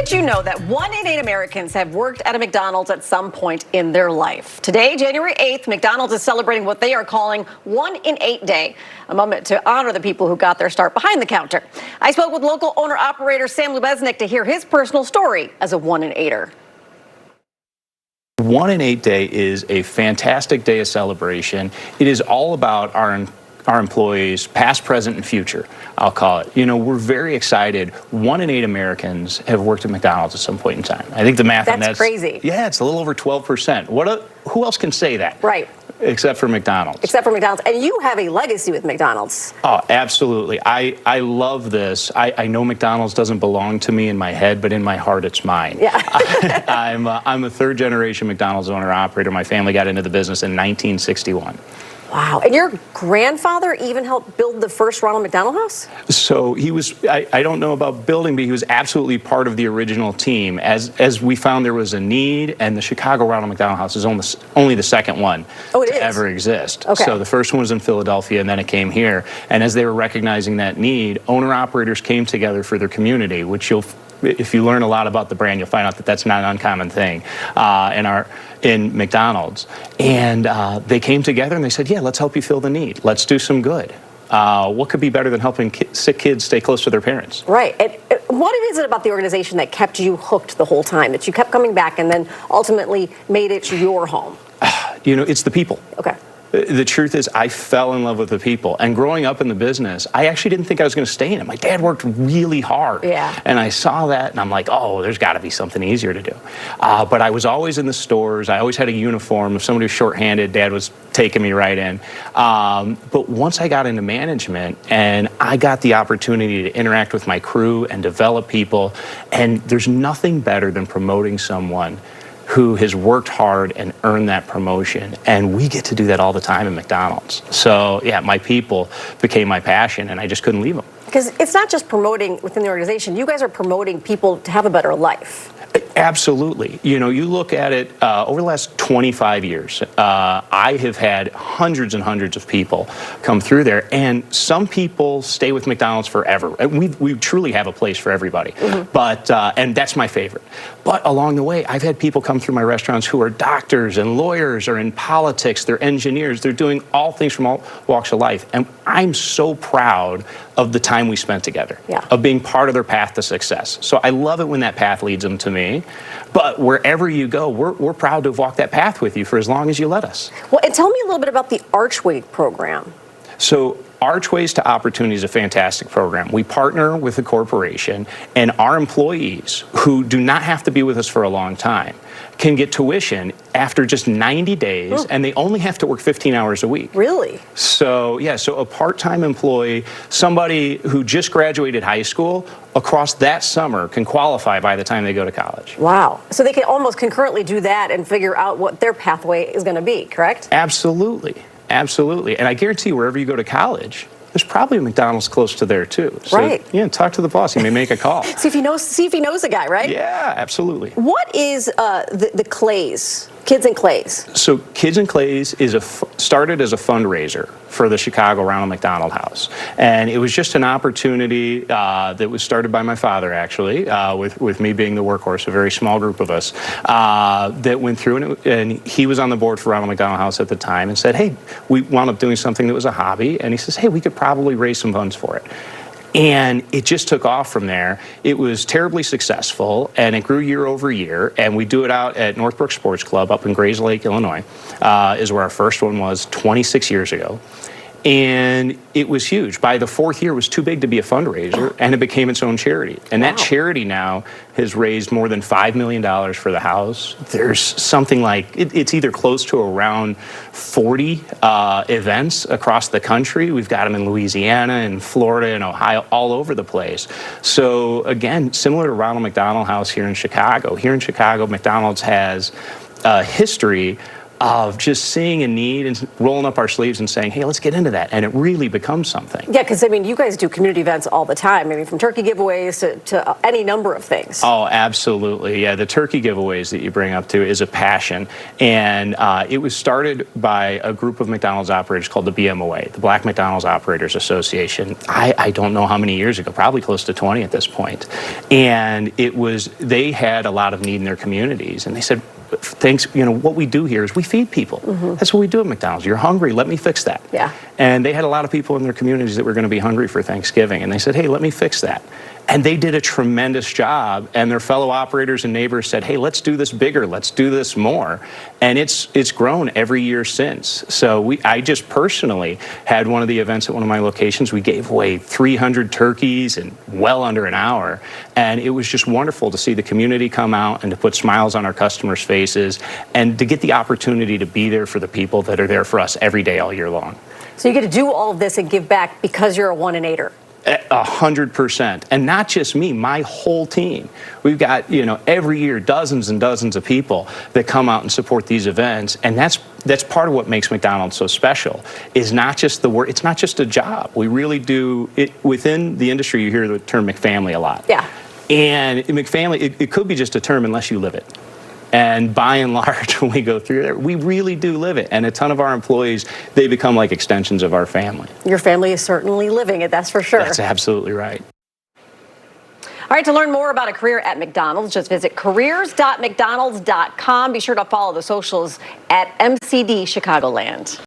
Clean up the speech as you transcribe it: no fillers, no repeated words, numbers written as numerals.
Did you know that 1 in 8 Americans have worked at a McDonald's at some point in their life? Today, January 8th, McDonald's is celebrating what they are calling 1 in 8 Day, a moment to honor the people who got their start behind the counter. I spoke with local owner-operator Sam Lubeznik to hear his personal story as a 1 in 8er. 1 in 8 Day is a fantastic day of celebration. It is all about our employees, past, present, and future, I'll call it. You know, we're very excited. 1 in 8 Americans have worked at McDonald's at some point in time. I think the math on that's crazy. Yeah, it's a little over 12%. Who else can say that? Right. Except for McDonald's. Except for McDonald's. And you have a legacy with McDonald's. Oh, absolutely. I love this. I know McDonald's doesn't belong to me in my head, but in my heart, it's mine. Yeah. I'm a third generation McDonald's owner operator. My family got into the business in 1961. Wow. And your grandfather even helped build the first Ronald McDonald House? So he was, I don't know about building, but he was absolutely part of the original team. As we found there was a need, and the Chicago Ronald McDonald House is only the second one to ever exist. Okay. So the first one was in Philadelphia, and then it came here. And as they were recognizing that need, owner-operators came together for their community, which if you learn a lot about the brand, you'll find out that that's not an uncommon thing in McDonald's. And they came together and they said, yeah, let's help you fill the need. Let's do some good. What could be better than helping sick kids stay close to their parents? Right. And what is it about the organization that kept you hooked the whole time, that you kept coming back and then ultimately made it your home? You know, it's the people. Okay. The truth is, I fell in love with the people. And growing up in the business, I actually didn't think I was going to stay in it. My dad worked really hard. Yeah. And I saw that, and I'm like, oh, there's got to be something easier to do. But I was always in the stores. I always had a uniform. If somebody was shorthanded, Dad was taking me right in. But once I got into management, and I got the opportunity to interact with my crew and develop people, and there's nothing better than promoting someone who has worked hard and earned that promotion. And we get to do that all the time at McDonald's. So yeah, my people became my passion, and I just couldn't leave them. Because it's not just promoting within the organization. You guys are promoting people to have a better life. Absolutely. You know, you look at it over the last 25 years, I have had hundreds and hundreds of people come through there, and some people stay with McDonald's forever. We truly have a place for everybody, but and that's my favorite. But along the way, I've had people come through my restaurants who are doctors and lawyers, or in politics, they're engineers, they're doing all things from all walks of life, and I'm so proud of the time we spent together, of being part of their path to success. So I love it when that path leads them to me. But wherever you go, we're proud to have walked that path with you for as long as you let us. Well, and tell me a little bit about the Archway program. So Archways to Opportunity is a fantastic program. We partner with a corporation, and our employees, who do not have to be with us for a long time, can get tuition after just 90 days, and they only have to work 15 hours a week. Really? So, yeah, so a part-time employee, somebody who just graduated high school, across that summer can qualify by the time they go to college. Wow. So they can almost concurrently do that and figure out what their pathway is going to be, correct? Absolutely. Absolutely. And I guarantee wherever you go to college, there's probably a McDonald's close to there too. So, right. Yeah, talk to the boss. He may make a call. See if he knows a guy, right? Yeah, absolutely. What is the Clays, Kids and Clays? So Kids and Clays started as a fundraiser for the Chicago Ronald McDonald House. And it was just an opportunity that was started by my father, actually, with me being the workhorse, a very small group of us, that went through, and he was on the board for Ronald McDonald House at the time, and said, hey, we wound up doing something that was a hobby, and he says, hey, we could probably raise some funds for it. And it just took off from there. It was terribly successful, and it grew year over year. And we do it out at Northbrook Sports Club up in Grays Lake, Illinois, is where our first one was 26 years ago. And it was huge. By the 4th year, it was too big to be a fundraiser, and it became its own charity. And that charity now has raised more than $5 million for the house. There's something like, it's either close to around 40 events across the country. We've got them in Louisiana and Florida and Ohio, all over the place. So again, similar to Ronald McDonald House here in Chicago. Here in Chicago, McDonald's has a history of just seeing a need and rolling up our sleeves and saying, hey, let's get into that. And it really becomes something. Yeah, because I mean, you guys do community events all the time. I mean, from turkey giveaways to any number of things. Oh, absolutely. Yeah, the turkey giveaways that you bring up to is a passion. And it was started by a group of McDonald's operators called the BMOA, the Black McDonald's Operators Association. I don't know how many years ago, probably close to 20 at this point. And they had a lot of need in their communities. And they said, thanks, what we do here is we feed people. That's what we do at McDonald's. You're hungry, let me fix that. Yeah. And they had a lot of people in their communities that were going to be hungry for Thanksgiving. And they said, hey, let me fix that. And they did a tremendous job. And their fellow operators and neighbors said, hey, let's do this bigger. Let's do this more. And it's grown every year since. So I just personally had one of the events at one of my locations. We gave away 300 turkeys in well under an hour. And it was just wonderful to see the community come out and to put smiles on our customers' faces and to get the opportunity to be there for the people that are there for us every day all year long. So you get to do all of this and give back because you're a 1 in 8er. 100%. And not just me, my whole team. We've got, every year dozens and dozens of people that come out and support these events. And that's part of what makes McDonald's so special, is not just the work, it's not just a job. We really do it within the industry. You hear the term McFamily a lot. Yeah. And McFamily, it could be just a term unless you live it. And by and large, when we go through there, we really do live it. And a ton of our employees, they become like extensions of our family. Your family is certainly living it, that's for sure. That's absolutely right. All right, to learn more about a career at McDonald's, just visit careers.mcdonalds.com. Be sure to follow the socials at MCD Chicagoland.